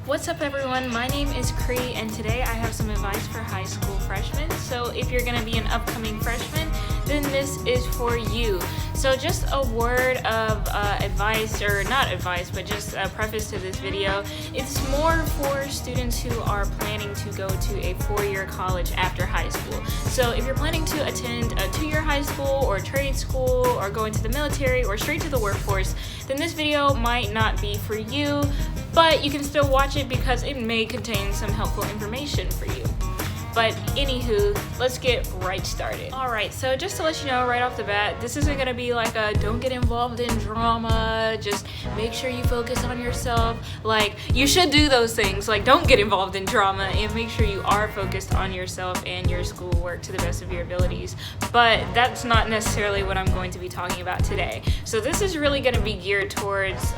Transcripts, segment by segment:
What's up everyone, my name is Cree and today I have some advice for high school freshmen. So if you're going to be an upcoming freshman, then this is for you. So just a word of advice, or not advice, but just a preface to this video. It's more for students who are planning to go to a four-year college after high school. So if you're planning to attend a two-year high school or trade school or go into the military or straight to the workforce, then this video might not be for you, but you can still watch it because it may contain some helpful information for you. But anywho, let's get right started. Alright, so just to let you know right off the bat, this isn't gonna be like a don't get involved in drama, just make sure you focus on yourself. Like, you should do those things, like don't get involved in drama and make sure you are focused on yourself and your schoolwork to the best of your abilities. But that's not necessarily what I'm going to be talking about today. So this is really gonna be geared towards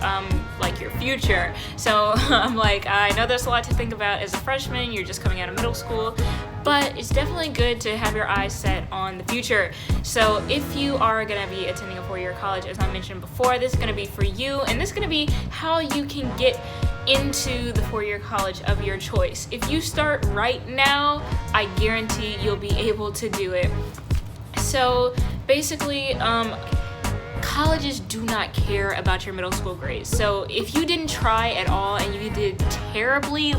like your future. So I know there's a lot to think about as a freshman, you're just coming out of middle school, but it's definitely good to have your eyes set on the future. So if you are going to be attending a four-year college, as I mentioned before, this is going to be for you, and this is going to be how you can get into the four-year college of your choice. If you start right now, I guarantee you'll be able to do it. So basically, colleges do not care about your middle school grades. So if you didn't try at all and you did terribly,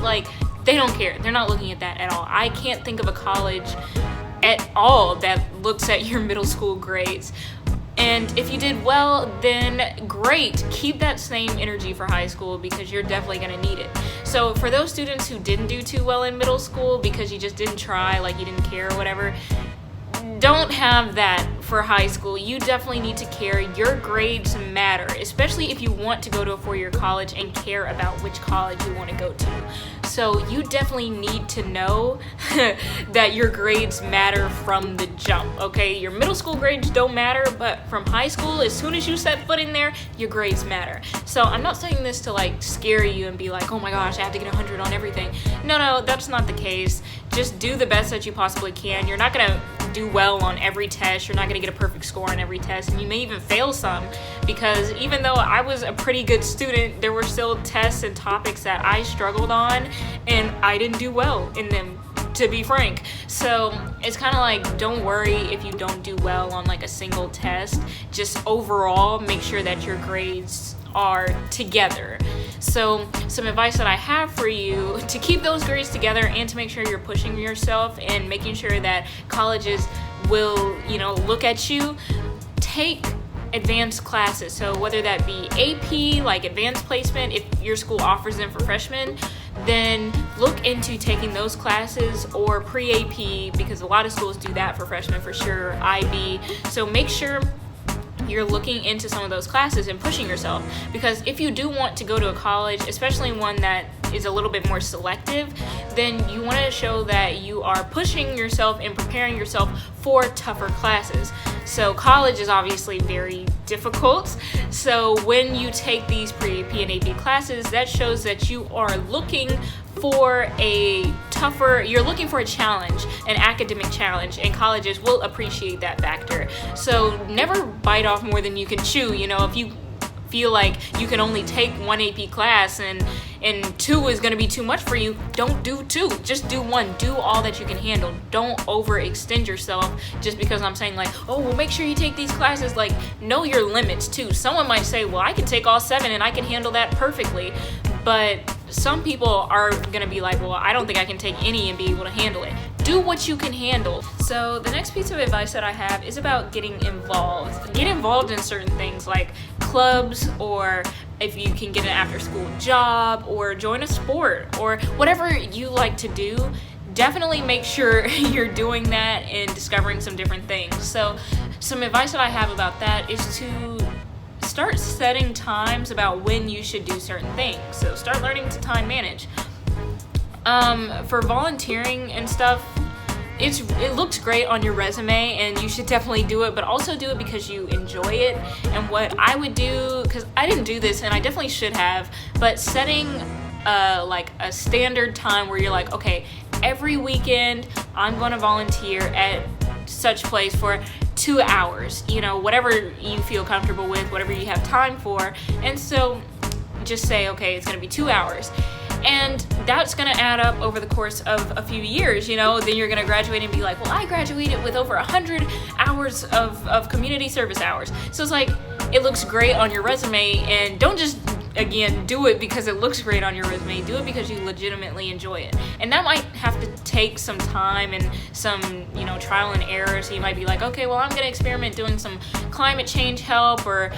they don't care. They're not looking at that at all. I can't think of a college at all that looks at your middle school grades. And if you did well, then great. Keep that same energy for high school because you're definitely gonna need it. So for those students who didn't do too well in middle school because you just didn't try, like you didn't care or whatever, don't have that for high school. You definitely need to care. Your grades matter, especially if you want to go to a four-year college and care about which college you want to go to. So you definitely need to know that your grades matter from the jump, okay? Your middle school grades don't matter, but from high school, as soon as you set foot in there, your grades matter. So I'm not saying this to scare you and be like, oh my gosh, I have to get 100 on everything. No, that's not the case. Just do the best that you possibly can. You're not gonna do well on every test. You're not gonna get a perfect score on every test, and you may even fail some, because even though I was a pretty good student, there were still tests and topics that I struggled on and I didn't do well in them, to be frank. So it's kind of like, don't worry if you don't do well on a single test. Just overall make sure that your grades are together. So some advice that I have for you to keep those grades together and to make sure you're pushing yourself and making sure that colleges will, look at you, take advanced classes. So whether that be AP, like advanced placement, if your school offers them for freshmen, then look into taking those classes, or pre-AP, because a lot of schools do that for freshmen for sure, IB. So make sure you're looking into some of those classes and pushing yourself, because if you do want to go to a college, especially one that is a little bit more selective, then you want to show that you are pushing yourself and preparing yourself for tougher classes. So college is obviously very difficult. So when you take these pre-AP and AP classes, that shows that you are looking for a challenge, an academic challenge, and colleges will appreciate that factor. So never bite off more than you can chew. If you feel like you can only take one AP class and two is going to be too much for you, don't do two. Just do one. Do all that you can handle. Don't overextend yourself just because I'm saying make sure you take these classes. Know your limits too. Someone might say, well, I can take all 7 and I can handle that perfectly. But some people are going to be like, well, I don't think I can take any and be able to handle it. Do what you can handle. So the next piece of advice that I have is about getting involved. Get involved in certain things like clubs, or if you can get an after-school job, or join a sport, or whatever you like to do. Definitely make sure you're doing that and discovering some different things. So some advice that I have about that is to start setting times about when you should do certain things. So start learning to time manage. For volunteering and stuff, it looks great on your resume and you should definitely do it, but also do it because you enjoy it. And what I would do, because I didn't do this and I definitely should have, but setting a standard time where you're like, okay, every weekend I'm going to volunteer at such place for 2 hours, whatever you feel comfortable with, whatever you have time for. And so just say, okay, it's going to be 2 hours. And that's gonna add up over the course of a few years, then you're gonna graduate and be like, well, I graduated with over 100 hours of community service hours. So it's like, it looks great on your resume, and don't just again do it because it looks great on your resume. Do it because you legitimately enjoy it. And that might have to take some time and some trial and error. So you might be like, okay, well, I'm gonna experiment doing some climate change help, or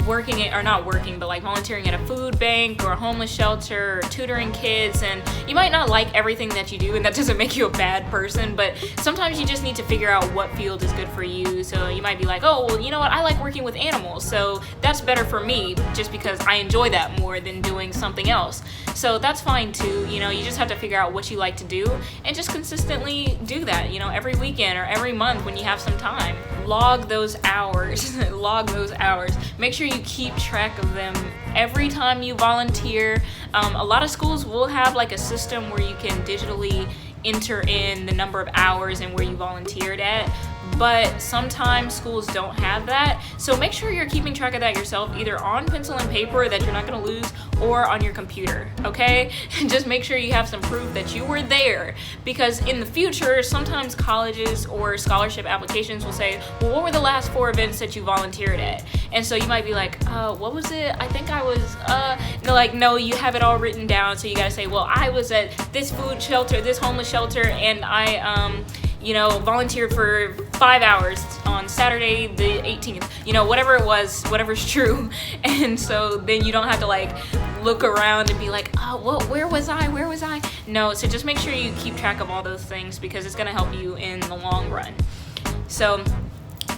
volunteering at a food bank or a homeless shelter, or tutoring kids. And you might not like everything that you do, and that doesn't make you a bad person, but sometimes you just need to figure out what field is good for you. So you might be like, oh, well, you know what, I like working with animals, so that's better for me just because I enjoy that more than doing something else. So that's fine too. You just have to figure out what you like to do and just consistently do that, every weekend or every month when you have some time. Log those hours. Log those hours. Make sure you keep track of them every time you volunteer. A lot of schools will have like a system where you can digitally enter in the number of hours and where you volunteered at, but sometimes schools don't have that. So make sure you're keeping track of that yourself, either on pencil and paper that you're not going to lose, or on your computer, okay? Just make sure you have some proof that you were there, because in the future, sometimes colleges or scholarship applications will say, well, what were the last 4 events that you volunteered at? And so you might be like, what was it? I think I was, they're like, no, you have it all written down. So you gotta say, well, I was at this food shelter, this homeless shelter, and I, volunteered for 5 hours on Saturday the 18th, whatever it was, whatever's true. And so then you don't have to like look around and be like, oh, well, where was I? No, so just make sure you keep track of all those things, because it's gonna help you in the long run. So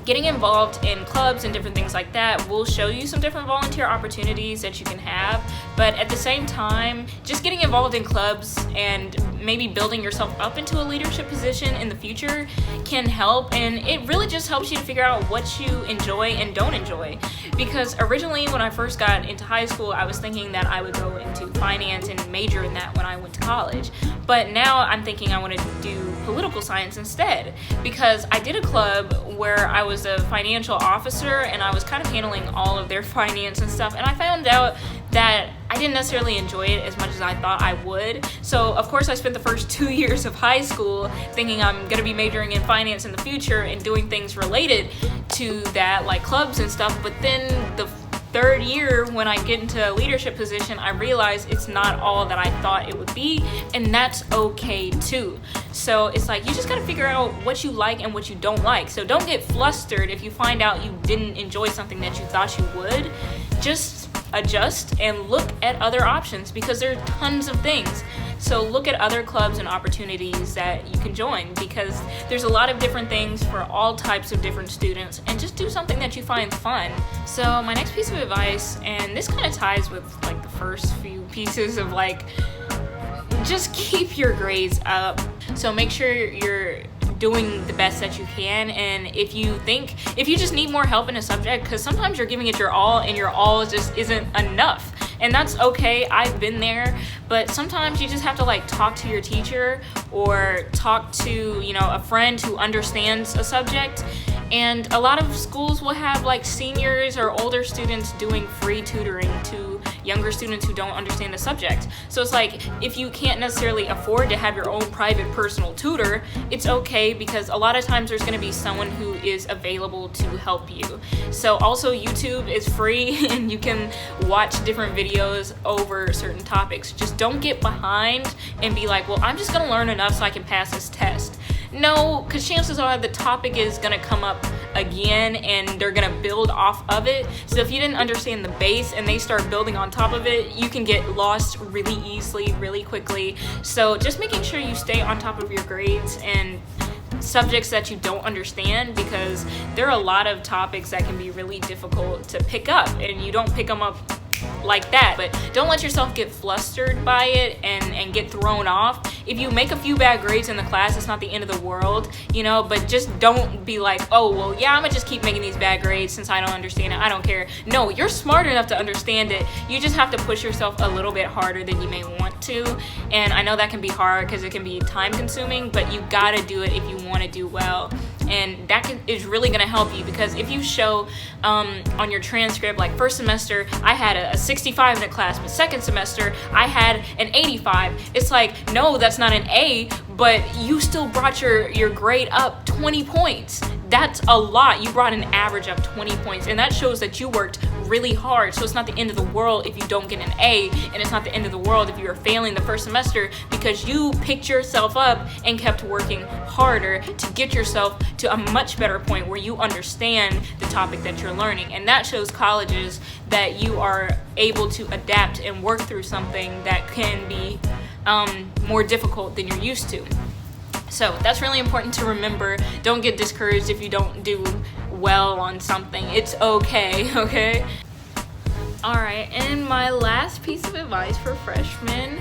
getting involved in clubs and different things like that will show you some different volunteer opportunities that you can have. But at the same time, just getting involved in clubs and maybe building yourself up into a leadership position in the future can help. And it really just helps you to figure out what you enjoy and don't enjoy. Because originally when I first got into high school, I was thinking that I would go into finance and major in that when I went to college. But now I'm thinking I want to do political science instead, because I did a club where I was a financial officer and I was kind of handling all of their finance and stuff, and I found out that I didn't necessarily enjoy it as much as I thought I would. So of course I spent the first 2 years of high school thinking I'm gonna be majoring in finance in the future and doing things related to that, like clubs and stuff. But then the third year, when I get into a leadership position, I realize it's not all that I thought it would be, and that's okay too. So it's like, you just gotta figure out what you like and what you don't like. So don't get flustered if you find out you didn't enjoy something that you thought you would. Just adjust and look at other options, because there are tons of things. So look at other clubs and opportunities that you can join, because there's a lot of different things for all types of different students, and just do something that you find fun. So my next piece of advice, and this kind of ties with like the first few pieces of like, just keep your grades up. So make sure you're doing the best that you can. And if you just need more help in a subject, because sometimes you're giving it your all and your all just isn't enough, and that's okay. I've been there. But sometimes you just have to like talk to your teacher or talk to a friend who understands a subject. And a lot of schools will have like seniors or older students doing free tutoring to younger students who don't understand the subject. So it's like, if you can't necessarily afford to have your own private personal tutor, it's okay, because a lot of times there's going to be someone who is available to help you. So also YouTube is free and you can watch different videos over certain topics. Just don't get behind and be like, well, I'm just going to learn enough so I can pass this test. No, because chances are the topic is going to come up again and they're going to build off of it. So if you didn't understand the base and they start building on top of it, you can get lost really easily, really quickly. So just making sure you stay on top of your grades and subjects that you don't understand, because there are a lot of topics that can be really difficult to pick up, and you don't pick them up like that. But don't let yourself get flustered by it and get thrown off. If you make a few bad grades in the class, it's not the end of the world, but just don't be like, oh, well, yeah, I'm gonna just keep making these bad grades since I don't understand it. I don't care. No, you're smart enough to understand it. You just have to push yourself a little bit harder than you may want to. And I know that can be hard because it can be time consuming, but you gotta do it if you want to do well. and that is really going to help you, because if you show on your transcript, like first semester I had a 65 in a class, but second semester I had an 85, it's like, no, that's not an A, but you still brought your grade up 20 points. That's a lot. You brought an average up 20 points, and that shows that you worked really hard. So it's not the end of the world if you don't get an A, and it's not the end of the world if you are failing the first semester, because you picked yourself up and kept working harder to get yourself to a much better point where you understand the topic that you're learning. And that shows colleges that you are able to adapt and work through something that can be more difficult than you're used to. So that's really important to remember. Don't get discouraged if you don't do well on something. It's okay, okay? All right, and my last piece of advice for freshmen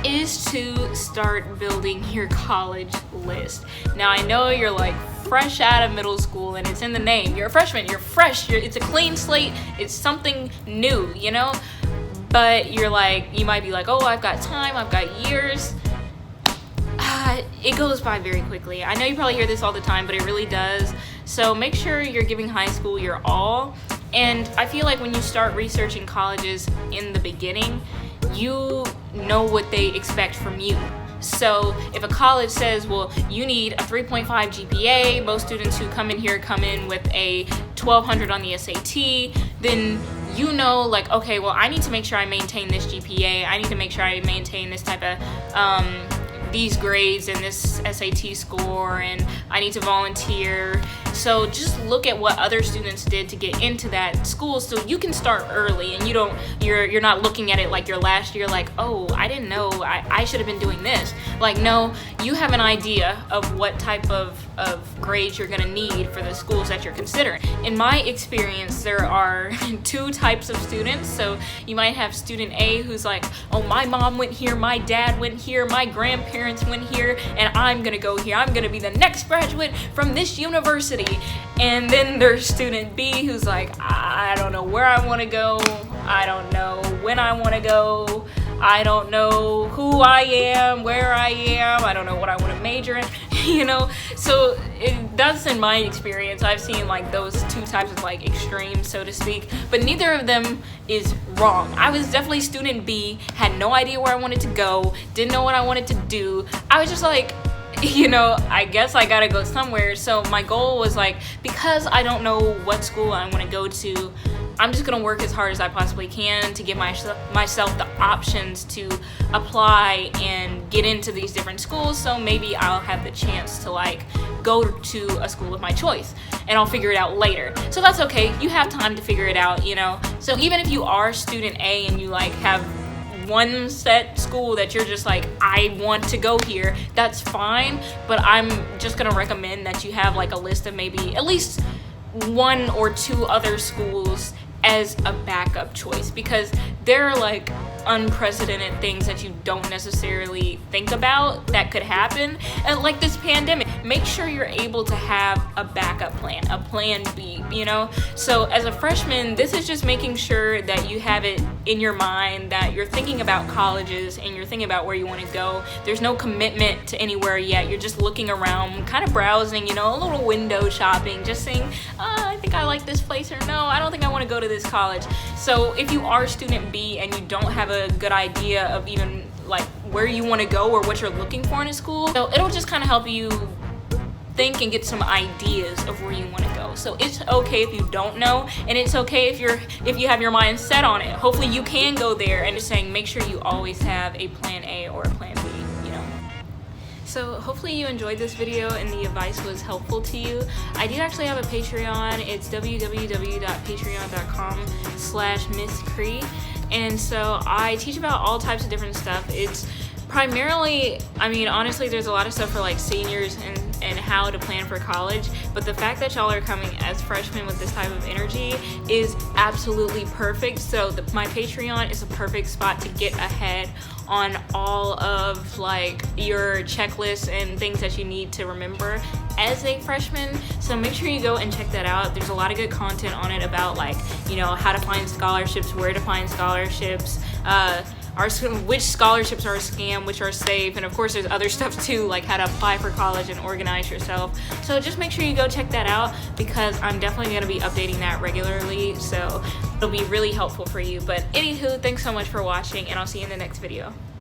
is to start building your college list. Now, I know you're like fresh out of middle school, and it's in the name. You're a freshman, you're fresh, it's a clean slate, it's something new, you know? But you're like, you might be like, oh, I've got time, I've got years. It goes by very quickly. I know you probably hear this all the time, but it really does. So make sure you're giving high school your all. And I feel like when you start researching colleges in the beginning, you know what they expect from you. So if a college says, well, you need a 3.5 GPA, most students who come in here come in with a 1200 on the SAT, then you know, like, okay, well, I need to make sure I maintain this GPA. I need to make sure I maintain this type of these grades and this SAT score, and I need to volunteer. So just look at what other students did to get into that school, so you can start early, and you're not looking at it like your last year, like, oh, I didn't know I should have been doing this. Like, no, you have an idea of what type of grades you're gonna need for the schools that you're considering. In my experience, there are two types of students. So you might have student A who's like, oh, my mom went here, my dad went here, my grandparents went here, and I'm gonna go here. I'm gonna be the next graduate from this university. And then there's student B who's like, I don't know where I want to go, I don't know when I want to go, I don't know who I am, where I am, I don't know what I want to major in, you know? So that's in my experience. I've seen like those two types of like extremes, so to speak, but neither of them is wrong. I was definitely student B, had no idea where I wanted to go, didn't know what I wanted to do. I was just like, you know, I guess I gotta go somewhere. So my goal was like, because I don't know what school I want to go to, I'm just gonna work as hard as I possibly can to give myself the options to apply and get into these different schools, so maybe I'll have the chance to like go to a school of my choice, and I'll figure it out later. So that's okay, you have time to figure it out, you know? So even if you are student A and you like have one set school that you're just like, I want to go here, that's fine, but I'm just gonna recommend that you have like a list of maybe at least one or two other schools as a backup choice, because there are like unprecedented things that you don't necessarily think about that could happen, and like this pandemic. Make sure you're able to have a backup plan, a plan B, you know? So as a freshman, this is just making sure that you have it in your mind that you're thinking about colleges and you're thinking about where you want to go. There's no commitment to anywhere yet. You're just looking around, kind of browsing, you know, a little window shopping, just saying, I think I like this place, or no, I don't think I want to go to this college. So if you are student B and you don't have a good idea of even like where you want to go or what you're looking for in a school, so it'll just kind of help you think and get some ideas of where you want to go. So it's okay if you don't know, and it's okay if you have your mind set on it. Hopefully you can go there, and just saying, make sure you always have a plan A or a plan B, you know. So hopefully you enjoyed this video and the advice was helpful to you. I do actually have a Patreon. It's www.patreon.com/MissCree. And so I teach about all types of different stuff. It's primarily, I mean, honestly, there's a lot of stuff for like seniors and how to plan for college, but the fact that y'all are coming as freshmen with this type of energy is absolutely perfect. So my Patreon is a perfect spot to get ahead on all of like your checklists and things that you need to remember as a freshman. So make sure you go and check that out. There's a lot of good content on it about like, you know, how to find scholarships, where to find scholarships, which scholarships are a scam, which are safe, and of course there's other stuff too, like how to apply for college and organize yourself. So just make sure you go check that out, because I'm definitely going to be updating that regularly, so it'll be really helpful for you. But anywho, thanks so much for watching, and I'll see you in the next video.